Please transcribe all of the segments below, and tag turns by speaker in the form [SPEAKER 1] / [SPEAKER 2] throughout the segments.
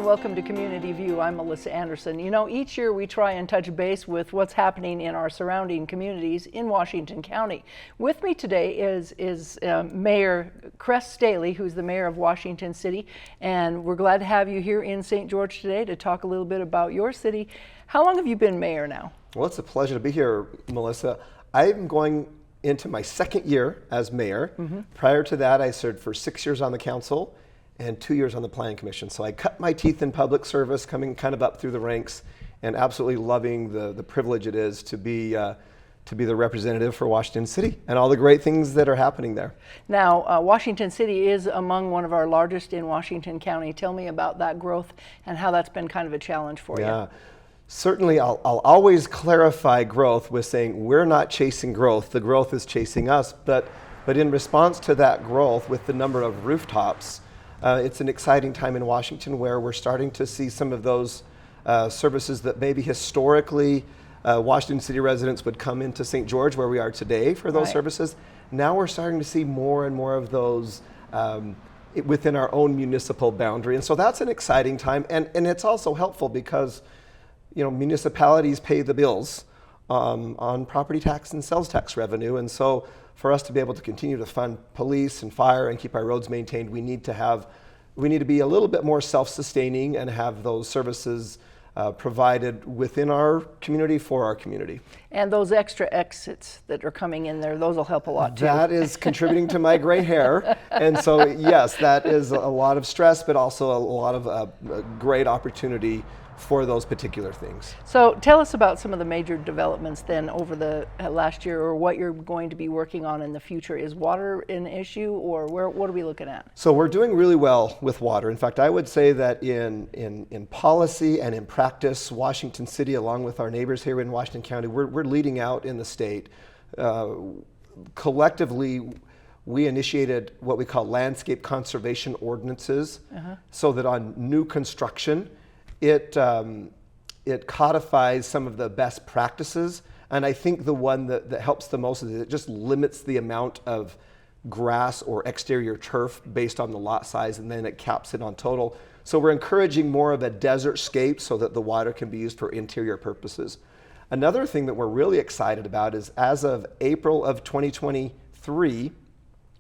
[SPEAKER 1] and welcome to Community View. I'm Melissa Anderson. You know, each year we try and touch base with what's happening in our surrounding communities in Washington County. With me today is Mayor Kress Staheli, who's the mayor of Washington City, and we're glad to have you here in St. George today to talk a little bit about your city. How long have you been mayor now?
[SPEAKER 2] Well, it's a pleasure to be here, Melissa. I'm going into my second year as mayor. Prior to that, I served for 6 years on the council and 2 years on the planning commission. So I cut my teeth in public service, coming kind of up through the ranks, and absolutely loving the privilege it is to be the representative for Washington City and all the great things that are happening there.
[SPEAKER 1] Now, Washington City is among one of our largest in Washington County. Tell me about that growth and how that's been kind of a challenge for you.
[SPEAKER 2] Certainly, I'll always clarify growth with saying we're not chasing growth. The growth is chasing us. But in response to that growth with the number of rooftops, it's an exciting time in Washington where we're starting to see some of those services that maybe historically Washington City residents would come into St. George, where we are today, for those services. Now we're starting to see more and more of those within our own municipal boundary. And so that's an exciting time. And it's also helpful because municipalities pay the bills on property tax and sales tax revenue. And so for us to be able to continue to fund police and fire and keep our roads maintained, we need to be a little bit more self-sustaining and have those services provided within our community for our community.
[SPEAKER 1] And those extra exits that are coming in there, those will help a lot too.
[SPEAKER 2] That is contributing to my gray hair. And so yes, that is a lot of stress, but also a lot of great opportunity for those particular things.
[SPEAKER 1] So tell us about some of the major developments then over the last year, or what you're going to be working on in the future. Is water an issue, or what are we looking at?
[SPEAKER 2] So we're doing really well with water. In fact, I would say that in policy and in practice, Washington City, along with our neighbors here in Washington County, we're leading out in the state. Collectively, we initiated what we call landscape conservation ordinances, so that on new construction, it codifies some of the best practices, and I think the one that helps the most is it just limits the amount of grass or exterior turf based on the lot size, and then it caps it on total. So we're encouraging more of a desert scape so that the water can be used for interior purposes. Another thing that we're really excited about is, as of April of 2023,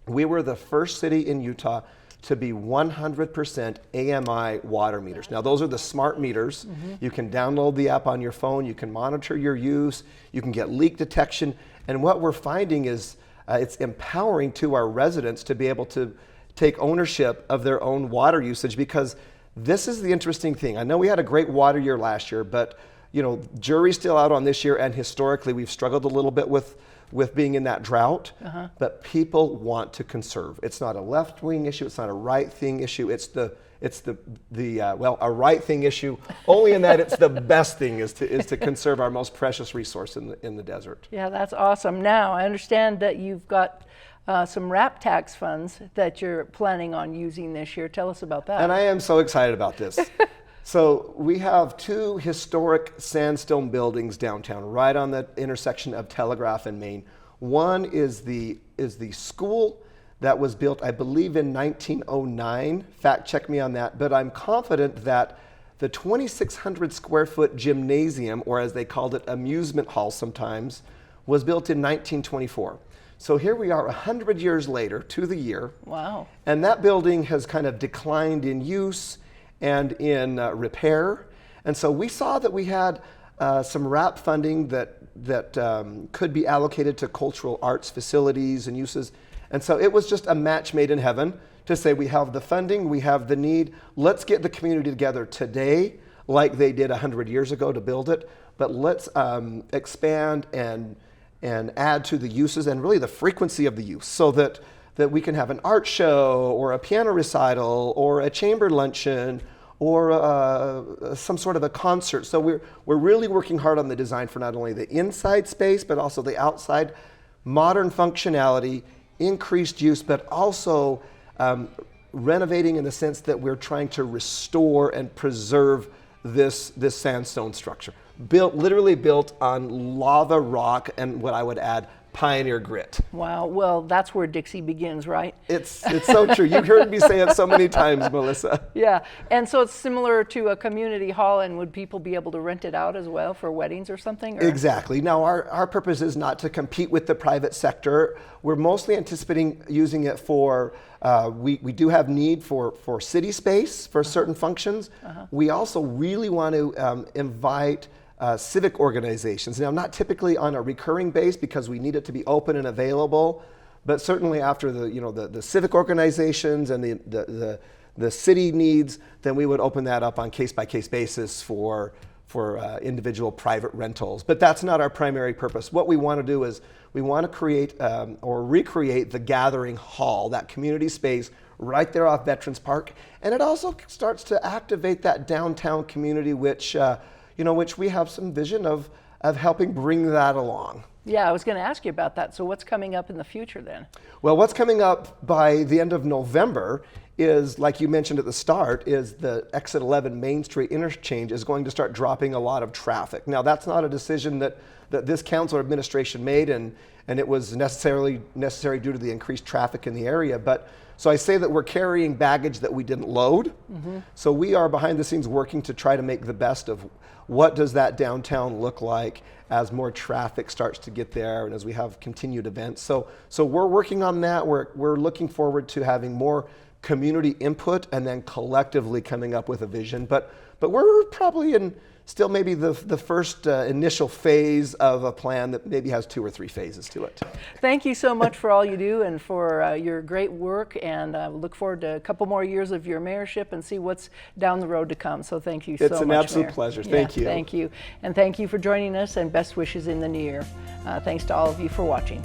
[SPEAKER 2] we were the first city in Utah to be 100% AMI water meters. Now, those are the smart meters. You can download the app on your phone, you can monitor your use, you can get leak detection, and what we're finding is it's empowering to our residents to be able to take ownership of their own water usage, because this is the interesting thing. I know we had a great water year last year, but jury's still out on this year, and historically we've struggled a little bit with being in that drought, but people want to conserve. It's not a left-wing issue, it's not a right-thing issue, it's a right-thing issue, only in that it's the best thing is to conserve our most precious resource in the desert.
[SPEAKER 1] Yeah, that's awesome. Now, I understand that you've got some RAP tax funds that you're planning on using this year. Tell us about that.
[SPEAKER 2] And I am so excited about this. So we have two historic sandstone buildings downtown, right on the intersection of Telegraph and Main. One is the school that was built, I believe, in 1909. Fact check me on that. But I'm confident that the 2,600 square foot gymnasium, or as they called it, amusement hall sometimes, was built in 1924. So here we are 100 years later to the year.
[SPEAKER 1] Wow. And
[SPEAKER 2] that building has kind of declined in use and in repair. And so we saw that we had some RAP funding that could be allocated to cultural arts facilities and uses. And so it was just a match made in heaven to say, we have the funding, we have the need, let's get the community together today like they did 100 years ago to build it, but let's expand and add to the uses and really the frequency of the use, so that we can have an art show or a piano recital or a chamber luncheon or some sort of a concert. So we're really working hard on the design for not only the inside space, but also the outside, modern functionality, increased use, but also renovating in the sense that we're trying to restore and preserve this sandstone structure. Literally built on lava rock and, what I would add, pioneer grit.
[SPEAKER 1] Wow. Well, that's where Dixie begins, right?
[SPEAKER 2] It's so true. You've heard me say it so many times, Melissa.
[SPEAKER 1] Yeah. And so it's similar to a community hall, and would people be able to rent it out as well for weddings or something? Or?
[SPEAKER 2] Exactly. Now, our purpose is not to compete with the private sector. We're mostly anticipating using it for, we do have need for city space for certain functions. We also really want to invite civic organizations. Now, not typically on a recurring base because we need it to be open and available, but certainly after the civic organizations and the city needs, then we would open that up on case-by-case basis for individual private rentals. But that's not our primary purpose. What we want to do is we want to create or recreate the gathering hall, that community space right there off Veterans Park. And it also starts to activate that downtown community, which we have some vision of helping bring that along.
[SPEAKER 1] Yeah, I was going to ask you about that. So what's coming up in the future then?
[SPEAKER 2] Well, what's coming up by the end of November is, like you mentioned at the start, is the Exit 11 Main Street interchange is going to start dropping a lot of traffic. Now, that's not a decision that this council or administration made, and it was necessary due to the increased traffic in the area. But so I say that we're carrying baggage that we didn't load. So we are behind the scenes working to try to make the best of what does that downtown look like as more traffic starts to get there and as we have continued events. So we're working on that. We're looking forward to having more community input and then collectively coming up with a vision. But we're probably in still maybe the first initial phase of a plan that maybe has 2 or 3 phases to it.
[SPEAKER 1] Thank you so much for all you do and for your great work, and look forward to a couple more years of your mayorship and see what's down the road to come. So thank you so much,
[SPEAKER 2] It's an absolute
[SPEAKER 1] Mayor.
[SPEAKER 2] pleasure.
[SPEAKER 1] Yeah,
[SPEAKER 2] Thank you.
[SPEAKER 1] Thank you. And thank you for joining us, and best wishes in the new year. Thanks to all of you for watching.